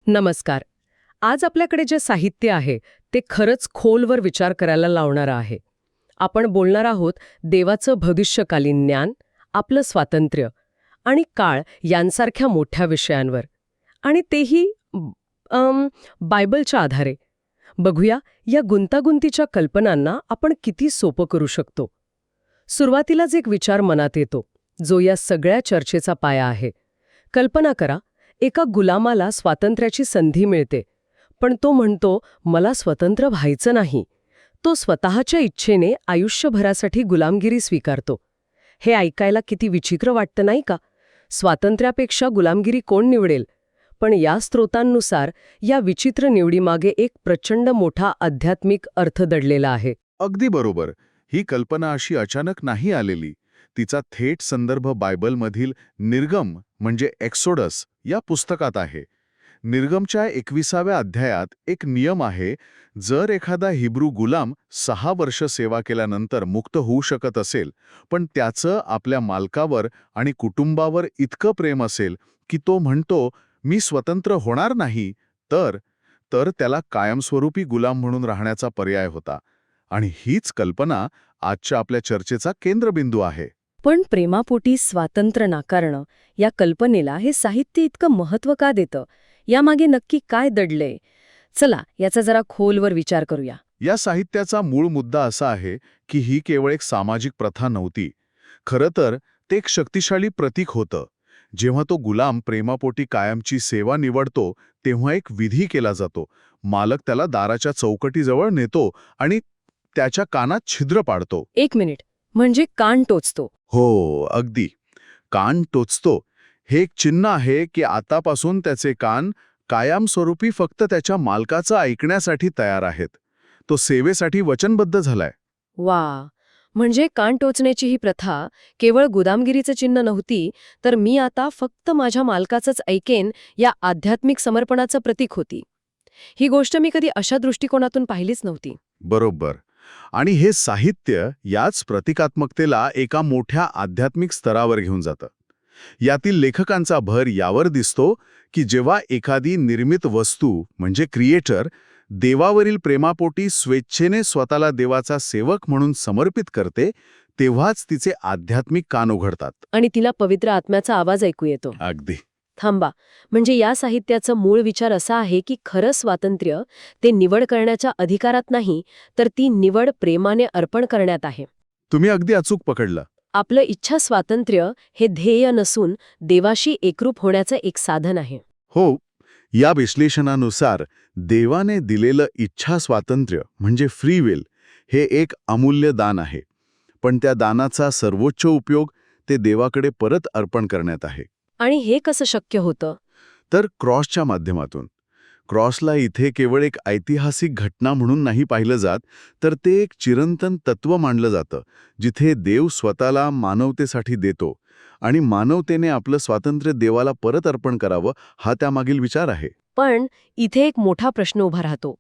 नमस्कार. आज आपल्याकडे जे साहित्य आहे ते खरंच खोलवर विचार करायला लावणारं आहे. आपण बोलणार आहोत देवाचं भविष्यकालीन ज्ञान, आपलं स्वातंत्र्य आणि काळ यांसारख्या मोठ्या विषयांवर. आणि तेही बायबलच्या आधारे. बघूया या गुंतागुंतीच्या कल्पनांना आपण किती सोपं करू शकतो. सुरुवातीलाच एक विचार मनात येतो, जो या सगळ्या चर्चेचा पाया आहे. कल्पना करा, एका गुलामाला स्वातंत्र्याची संधी मिळते, पण तो म्हणतो, मला स्वतंत्र व्हायचं नाही. तो स्वतःच्या इच्छेने आयुष्यभरासाठी गुलामगिरी स्वीकारतो. हे ऐकायला किती विचित्र वाटतं नाही का? स्वातंत्र्यापेक्षा गुलामगिरी कोण निवडेल? पण या स्रोतांनुसार या विचित्र निवडीमागे एक प्रचंड मोठा आध्यात्मिक अर्थ दडलेला आहे. अगदी बरोबर. ही कल्पना अशी अचानक नाही आलेली. तिचा थेट संदर्भ बायबलमधील निर्गम म्हणजे एक्सोडस या पुस्तकात आहे. निर्गमच्या 21व्या अध्यायात एक नियम आहे, जर एखादा हिब्रू गुलाम 6 वर्ष सेवा केल्यानंतर मुक्त होऊ शकत असेल, पण त्याचं आपल्या मालकावर आणि कुटुंबावर इतकं प्रेम असेल की तो म्हणतो, मी स्वतंत्र होणार नाही, तर त्याला कायमस्वरूपी गुलाम म्हणून राहण्याचा पर्याय होता. आणि हीच कल्पना आजच्या आपल्या चर्चेचा केंद्रबिंदू आहे. पण प्रेमापोटी स्वातंत्र्य नाकारणं या कल्पनेला हे साहित्य इतकं महत्त्व का देतं? यामागे नक्की काय दडलंय? चला याचा जरा खोलवर विचार करूया. या साहित्याचा मूळ मुद्दा असा आहे की ही केवळ एक सामाजिक प्रथा नव्हती. खरं तर ते एक शक्तिशाली प्रतीक होतं. जेव्हा तो गुलाम प्रेमापोटी कायमची सेवा निवडतो, तेव्हा एक विधी केला जातो. मालक त्याला दाराच्या चौकटीजवळ नेतो आणि त्याच्या कानात छिद्र पाडतो. एक मिनिट, म्हणजे कान टोचतो? हो, अगदी. कान टोचतो. हे एक चिन्ह आहे की आतापासून त्याचे कान कायमस्वरूपी फक्त त्याच्या मालकाचं ऐकण्यासाठी तयार आहेत. तो सेवेसाठी वचनबद्ध झालाय. वा, म्हणजे कान टोचण्याची ही प्रथा केवळ गुलामगिरीचं चिन्ह नव्हती, तर मी आता फक्त माझ्या मालकाचंच ऐकेन या आध्यात्मिक समर्पणाचं प्रतीक होती. ही गोष्ट मी कधी अशा दृष्टिकोनातून पाहिलीच नव्हती. बरोबर. आणि हे साहित्य याच प्रतिकात्मकतेला एका मोठ्या आध्यात्मिक स्तरावर घेऊन जातं. यातील लेखकांचा भर यावर दिसतो की जेव्हा एखादी निर्मित वस्तू म्हणजे क्रिएटर देवावरील प्रेमापोटी स्वेच्छेने स्वतःला देवाचा सेवक म्हणून समर्पित करते, तेव्हाच तिचे आध्यात्मिक कान उघडतात आणि तिला पवित्र आत्म्याचा आवाज ऐकू येतो. अगदी. थांबा, म्हणजे या साहित्याचा मूळ विचार असा आहे की खरं स्वातंत्र्य ते निवड करण्याच्या अधिकारात नाही, तर ती निवड प्रेमाने अर्पण करण्यात आहे. तुम्ही अगदी अचूक पकडलं. आपलं इच्छा स्वातंत्र्य हे ध्येय नसून देवाशी एकरूप होण्याचं एक साधन आहे. हो, या विश्लेषणानुसार देवाने दिलेलं इच्छा स्वातंत्र्य म्हणजे फ्री विल हे एक अमूल्य दान आहे. पण त्या दानाचा सर्वोच्च उपयोग ते देवाकडे परत अर्पण करण्यात आहे. आणि हे कसं शक्य होतं? तर क्रॉसच्या माध्यमातून. क्रॉसला इथे केवळ एक ऐतिहासिक घटना म्हणून नाही पाहिलं जात, तर ते एक चिरंतन तत्व मानलं जातं, जिथे देव स्वतःला मानवतेसाठी देतो आणि मानवतेने आपलं स्वातंत्र्य देवाला परत अर्पण करावं, हा त्यामागील विचार आहे. पण इथे एक मोठा प्रश्न उभा राहतो.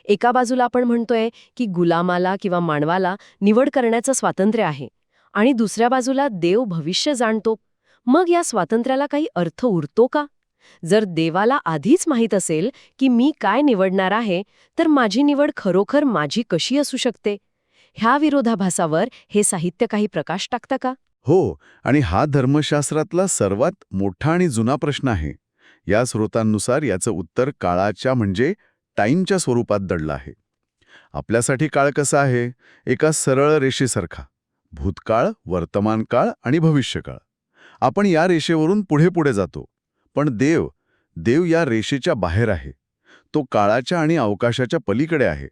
एका बाजूला आपण म्हणतोय की गुलामाला किंवा मानवाला निवड करण्याचं स्वातंत्र्य आहे, आणि दुसऱ्या बाजूला देव भविष्य जाणतो. मग या स्वातंत्र्याला काही अर्थ उरतो का? जर देवाला आधीच माहीत असेल की मी काय निवडणार आहे, तर माझी निवड खरोखर माझी कशी असू शकते? ह्या विरोधाभासावर हे साहित्य काही प्रकाश टाकतं का? हो, आणि हा धर्मशास्त्रातला सर्वात मोठा आणि जुना प्रश्न आहे. या स्रोतांनुसार याचं उत्तर काळाच्या म्हणजे टाईमच्या स्वरूपात दडलं आहे. आपल्यासाठी काळ कसा आहे? एका सरळ रेषेसारखा. भूतकाळ, वर्तमानकाळ आणि भविष्यकाळ. आपण या रेषेवरून पुढे पुढे जातो. पण देव या रेषेच्या बाहेर आहे. तो काळाच्या आणि अवकाशाच्या पलीकडे आहे,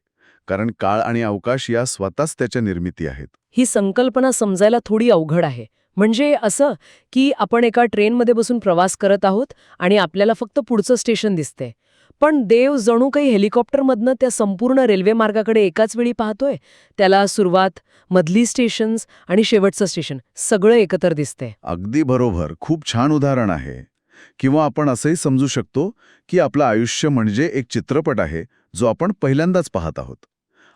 कारण काळ आणि अवकाश या स्वतःच त्याच्या निर्मिती आहेत. ही संकल्पना समजायला थोडी अवघड आहे. म्हणजे असं की आपण एका ट्रेनमध्ये बसून प्रवास करत आहोत आणि आपल्याला फक्त पुढचं स्टेशन दिसतंय, पण देव जणू काही हेलिकॉप्टरमधनं त्या संपूर्ण रेल्वे मार्गाकडे एकाच वेळी पाहतोय. त्याला सुरुवात, मधली स्टेशन्स आणि शेवटचं स्टेशन सगळं एकत्र दिसतंय. अगदी बरोबर. खूप छान उदाहरण आहे. किंवा आपण असंही समजू शकतो की आपलं आयुष्य म्हणजे एक चित्रपट आहे, जो आपण पहिल्यांदाच पाहत आहोत.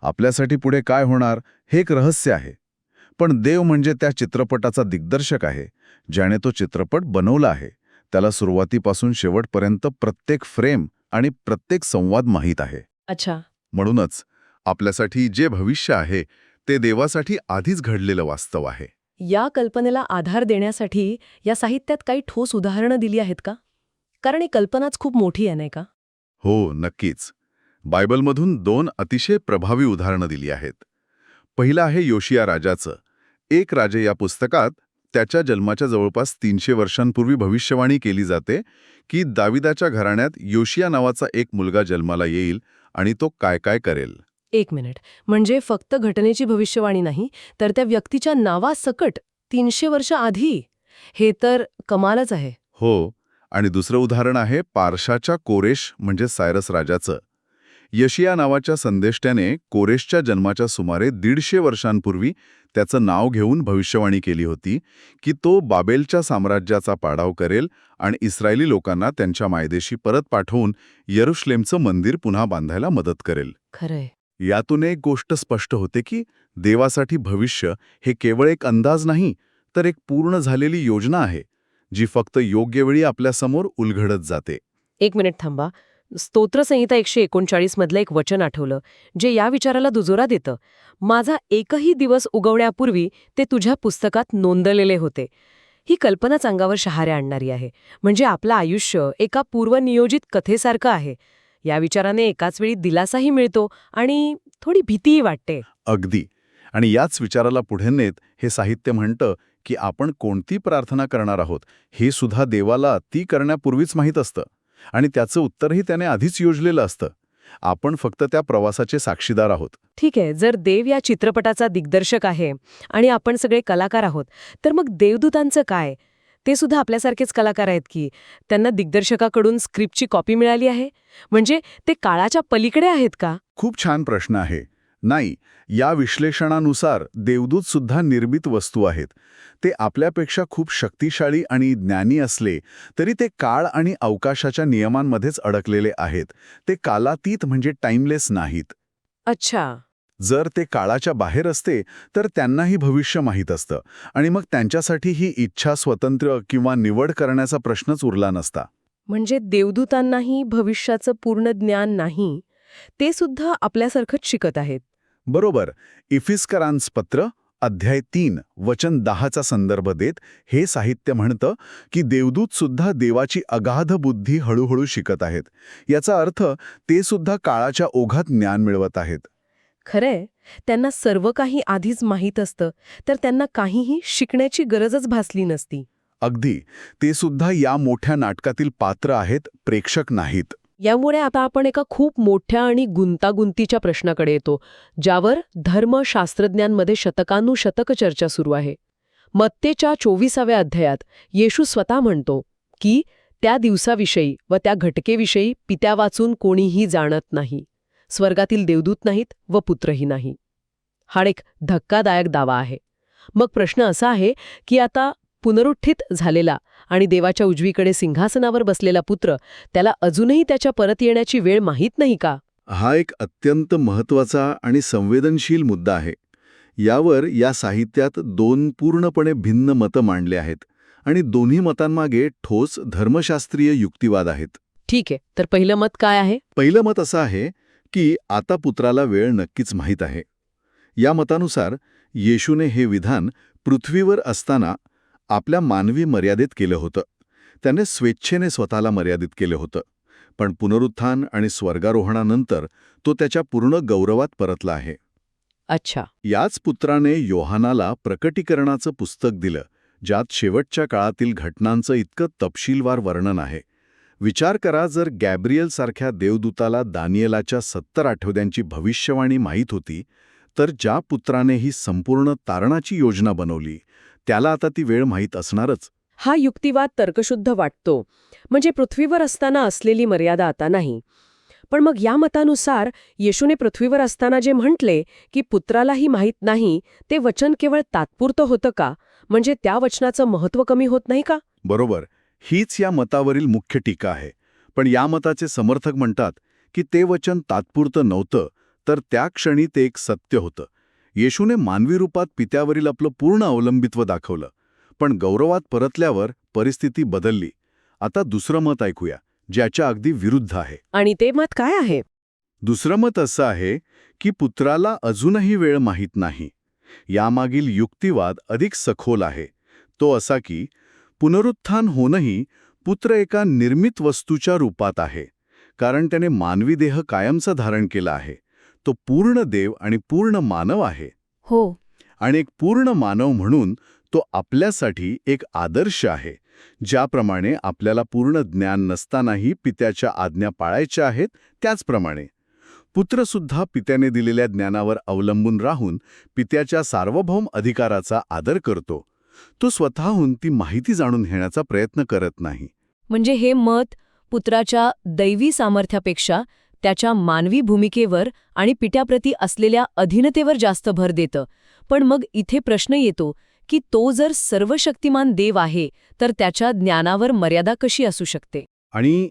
आपल्यासाठी पुढे काय होणार हे एक रहस्य आहे. पण देव म्हणजे त्या चित्रपटाचा दिग्दर्शक आहे, ज्याने तो चित्रपट बनवला आहे. त्याला सुरुवातीपासून शेवटपर्यंत प्रत्येक फ्रेम आणि प्रत्येक संवाद माहीत आहे. अच्छा. म्हणूनच आपल्यासाठी जे भविष्य आहे ते देवासाठी आधीच घडलेलं वास्तव आहे. या कल्पनेला आधार देण्यासाठी या साहित्यात काही ठोस उदाहरणं दिली आहेत का? कारण ही कल्पनाच खूप मोठी आहे, नाही का? हो, नक्कीच. बायबलमधून 2 अतिशय प्रभावी उदाहरणं दिली आहेत. पहिलं आहे योशिया राजाचं. एक राजे या पुस्तकात त्याच्या जन्माच्या जवळपास 300 वर्षांपूर्वी भविष्यवाणी केली जाते की दाविदाच्या घराण्यात योशिया नावाचा एक मुलगा जन्माला येईल आणि तो काय काय करेल. एक मिनिट. म्हणजे फक्त घटनेची भविष्यवाणी नाही, तर त्या व्यक्तीच्या नावासकट 300 वर्ष आधी. हे तर कमालच आहे. हो, आणि दुसरं उदाहरण आहे पारशाच्या कोरेश म्हणजे सायरस राजाचं. यशिया नावाच्या संदेष्ट्याने कोरेशच्या जन्माच्या सुमारे 150 वर्षांपूर्वी त्याचं नाव घेऊन भविष्यवाणी केली होती की तो बाबेलच्या साम्राज्याचा पाडाव करेल आणि इस्रायली लोकांना त्यांच्या मायदेशी परत पाठवून यरुशलेमचं मंदिर पुन्हा बांधायला मदत करेल. खरंय. यातून एक गोष्ट स्पष्ट होते की देवासाठी भविष्य हे केवळ एक अंदाज नाही, तर एक पूर्ण झालेली योजना आहे, जी फक्त योग्य वेळी आपल्यासमोर उलगडत जाते. एक मिनिट थांबा. स्तोत्रसंहिता 139 मधलं एक वचन आठवलं, जे या विचाराला दुजोरा देतं. माझा एकही दिवस उगवण्यापूर्वी ते तुझ्या पुस्तकात नोंदलेले होते. ही कल्पनाच अंगावर शहारे आणणारी आहे. म्हणजे आपलं आयुष्य एका पूर्वनियोजित कथेसारखं आहे. या विचाराने एकाच वेळी दिलासाही मिळतो आणि थोडी भीतीही वाटते. अगदी. आणि याच विचाराला पुढे नेत हे साहित्य म्हणतं की आपण कोणती प्रार्थना करणार आहोत हे सुद्धा देवाला ती करण्यापूर्वीच माहीत असतं आणि त्याचं उत्तरही त्याने आधीच योजलेलं असतं. आपण फक्त त्या प्रवासाचे साक्षीदार आहोत. ठीक आहे, जर देव या चित्रपटाचा दिग्दर्शक आहे आणि आपण सगळे कलाकार आहोत, तर मग देवदूतांचं काय? ते सुद्धा आपल्यासारखेच कलाकार आहेत की त्यांना दिग्दर्शकाकडून स्क्रिप्टची कॉपी मिळाली आहे? म्हणजे ते काळाच्या पलीकडे आहेत का? खूप छान प्रश्न आहे. नाही, या विश्लेषणानुसार देवदूत सुद्धा निर्मित वस्तू आहेत. ते आपल्यापेक्षा खूप शक्तिशाली आणि ज्ञानी असले तरी ते काळ आणि अवकाशाच्या नियमांमध्येच अडकलेले आहेत. ते कालातीत म्हणजे टाइमलेस नाहीत. अच्छा. जर ते काळाच्या बाहेर असते तर त्यांनाही भविष्य माहीत असतं आणि मग त्यांच्यासाठी ही इच्छा, स्वतंत्र किंवा निवड करण्याचा प्रश्नच उरला नसता. म्हणजे देवदूतांनाही भविष्याचं पूर्ण ज्ञान नाही, ते सुद्धा आपल्यासारखंच शिकत आहेत. बरोबर. इफिस्करांस पत्र अध्याय 3 वचन 10चा संदर्भ देत हे साहित्य म्हणतं की देवदूत सुद्धा देवाची अगाध बुद्धी हळूहळू शिकत आहेत. याचा अर्थ ते सुद्धा काळाच्या ओघात ज्ञान मिळवत आहेत. खरंय, त्यांना सर्व काही आधीच माहीत असतं, तर त्यांना काहीही शिकण्याची गरजच भासली नसती. अगदी. ते सुद्धा या मोठ्या नाटकातील पात्र आहेत, प्रेक्षक नाहीत. यामुळे आता आपण एका खूप मोठ्या आणि गुंतागुंतीच्या प्रश्नाकडे येतो, ज्यावर धर्मशास्त्रज्ञांमध्ये शतकानुशतक चर्चा सुरू आहे. मत्तेच्या 24व्या अध्यायात येशू स्वतः म्हणतो की त्या दिवसाविषयी व त्या घटकेविषयी पित्या वाचून कोणीही जाणत नाही, स्वर्गातील देवदूत नाहीत व पुत्रही नाही. हा एक धक्कादायक दावा आहे. मग प्रश्न असा आहे की आता पुनरुत्थित झालेला आणि देवाच्या उजवीकडे सिंहासनावर बसलेला पुत्र, त्याला अजूनही त्याच्या परत येण्याची वेळ माहीत नाही का? हा एक अत्यंत महत्त्वाचा आणि संवेदनशील मुद्दा आहे. यावर या साहित्यात 2 पूर्णपणे भिन्न मतं मांडली आहेत आणि दोन्ही मतांमागे ठोस धर्मशास्त्रीय युक्तिवाद आहेत. ठीक आहे, तर पहिलं मत काय आहे? पहिलं मत असं आहे की आता पुत्राला वेळ नक्कीच माहीत आहे. या मतानुसार येशूने हे विधान पृथ्वीवर असताना आपल्या मानवी मर्यादेत केलं होतं. त्याने स्वेच्छेने स्वतःला मर्यादित केलं होतं. पण पुनरुत्थान आणि स्वर्गारोहणानंतर तो त्याच्या पूर्ण गौरवात परतला आहे. अच्छा. याच पुत्राने योहानाला प्रकटीकरणाचं पुस्तक दिलं, ज्यात शेवटच्या काळातील घटनांचं इतकं तपशीलवार वर्णन आहे. विचार करा, जर गॅब्रिएलसारख्या देवदूताला दानिएलाच्या 70 आठवड्यांची भविष्यवाणी माहीत होती, तर ज्या पुत्राने ही संपूर्ण तारणाची योजना बनवली त्याला आता ती वेळ माहीत असणारच. हा युक्तिवाद तर्कशुद्ध वाटतो. म्हणजे पृथ्वीवर असताना असलेली मर्यादा आता नाही. पण मग या मतानुसार येशूने पृथ्वीवर असताना जे म्हटले की पुत्रालाही माहीत नाही, ते वचन केवळ तात्पुरतं होतं का? म्हणजे त्या वचनाचं महत्त्व कमी होत नाही का? बरोबर. हीच या मतावरील मुख्य टीका आहे. पण या मताचे समर्थक म्हणतात की ते वचन तात्पुरतं नव्हतं, तर त्या क्षणी ते एक सत्य होतं. येशूने मानवी रूपात पित्यावरील आपलं पूर्ण अवलंबित्व दाखवलं. पण गौरवात परतल्यावर परिस्थिती बदलली. आता दुसरं मत ऐकूया. ज्याच्या अगदी विरुद्ध आहे. आणि ते मत काय आहे? दुसरं मत असं आहे की पुत्राला अजूनही वेळ माहीत नाही. यामागील युक्तिवाद अधिक सखोल आहे. तो असा की पुनरुत्थान होणंही पुत्र एका निर्मित वस्तूच्या रूपात आहे, कारण त्याने मानवी देह कायमचा धारण केला आहे. तो पूर्ण देव आणि पूर्ण मानव आहे. हो. आणि एक पूर्ण मानव म्हणून तो आपल्यासाठी एक आदर्श आहे. ज्याप्रमाणे आपल्याला पूर्ण ज्ञान नसतानाही पित्याच्या आज्ञा पाळायच्या आहेत, त्याचप्रमाणे पुत्रसुद्धा पित्याने दिलेल्या ज्ञानावर अवलंबून राहून पित्याच्या सार्वभौम अधिकाराचा आदर करतो. तो स्वतःहून ती माहिती जाणून घेण्याचा प्रयत्न करत नाही. म्हणजे हे मत पुत्राच्या दैवी सामर्थ्यापेक्षा त्याच्या मानवी भूमिकेवर आणि पित्याप्रती असलेल्या अधीनतेवर जास्त भर देतं. पण मग इथे प्रश्न येतो की तो जर सर्वशक्तिमान देव आहे तर त्याच्या ज्ञानावर मर्यादा कशी असू शकते? आणि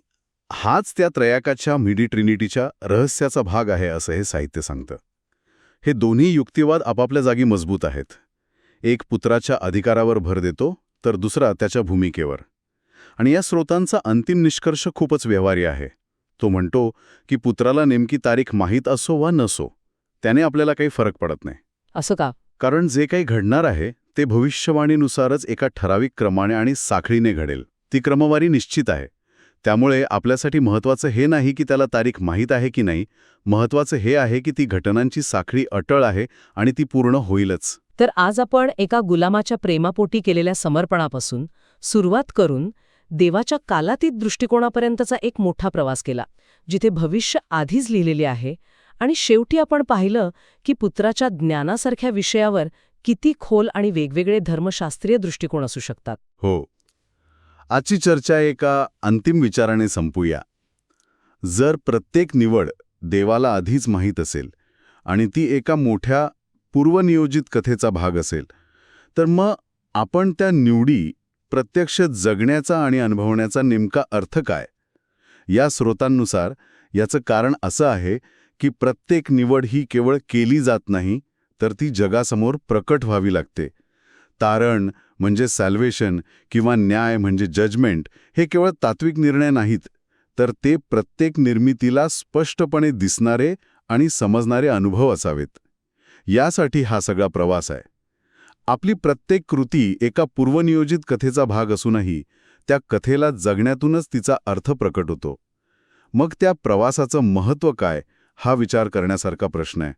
हाच त्या त्रयाकाच्या मिडी ट्रिनिटीच्या रहस्याचा भाग आहे असं हे साहित्य सांगतं. हे दोन्ही युक्तिवाद आपापल्या जागी मजबूत आहेत. एक पुत्राच्या अधिकारावर भर देतो, तर दुसरा त्याच्या भूमिकेवर. आणि या स्रोतांचा अंतिम निष्कर्ष खूपच व्यवहारी आहे. तो म्हणतो की पुत्राला नेमकी तारीख माहीत असो वा नसो, त्याने आपल्याला काही फरक पडत नाही. असं का? कारण जे काही घडणार आहे ते भविष्यवाणीनुसारच एका ठराविक क्रमाने आणि साखळीने घडेल. ती क्रमवारी निश्चित आहे. त्यामुळे आपल्यासाठी महत्त्वाचं हे नाही की त्याला तारीख माहीत आहे की नाही, महत्त्वाचं हे आहे की ती घटनांची साखळी अटळ आहे आणि ती पूर्ण होईलच. तर आज आपण एका गुलामाच्या प्रेमापोटी केलेल्या समर्पणापासून सुरुवात करून देवाच्या कालातीत दृष्टिकोनापर्यंतचा एक मोठा प्रवास केला, जिथे भविष्य आधीच लिहिलेले आहे. आणि शेवटी आपण पाहिलं की पुत्राच्या ज्ञानासारख्या विषयावर किती खोल आणि वेगवेगळे धर्मशास्त्रीय दृष्टिकोन असू शकतात. हो. आजची चर्चा एका अंतिम विचाराने संपूया. जर प्रत्येक निवड देवाला आधीच माहीत असेल आणि ती एका मोठ्या पूर्वनियोजित कथेचा भाग असेल, तर मग आपण त्या निवडी प्रत्यक्ष जगण्याचा आणि अनुभवण्याचा नेमका अर्थ काय? या स्रोतांनुसार याचं कारण असं आहे की प्रत्येक निवड ही केवळ केली जात नाही, तर ती जगासमोर प्रकट व्हावी लागते. तारण म्हणजे सॅल्वेशन किंवा न्याय म्हणजे जजमेंट हे केवळ तात्विक निर्णय नाहीत, तर ते प्रत्येक निर्मितीला स्पष्टपणे दिसणारे आणि समजणारे अनुभव असावेत. यासाठी हा सगळा प्रवास आहे. आपली प्रत्येक कृती एका पूर्वनियोजित कथेचा भाग असूनही त्या कथेला जगण्यातूनच तिचा अर्थ प्रकट होतो. मग त्या प्रवासाचं महत्त्व काय, हा विचार करण्यासारखा प्रश्न आहे.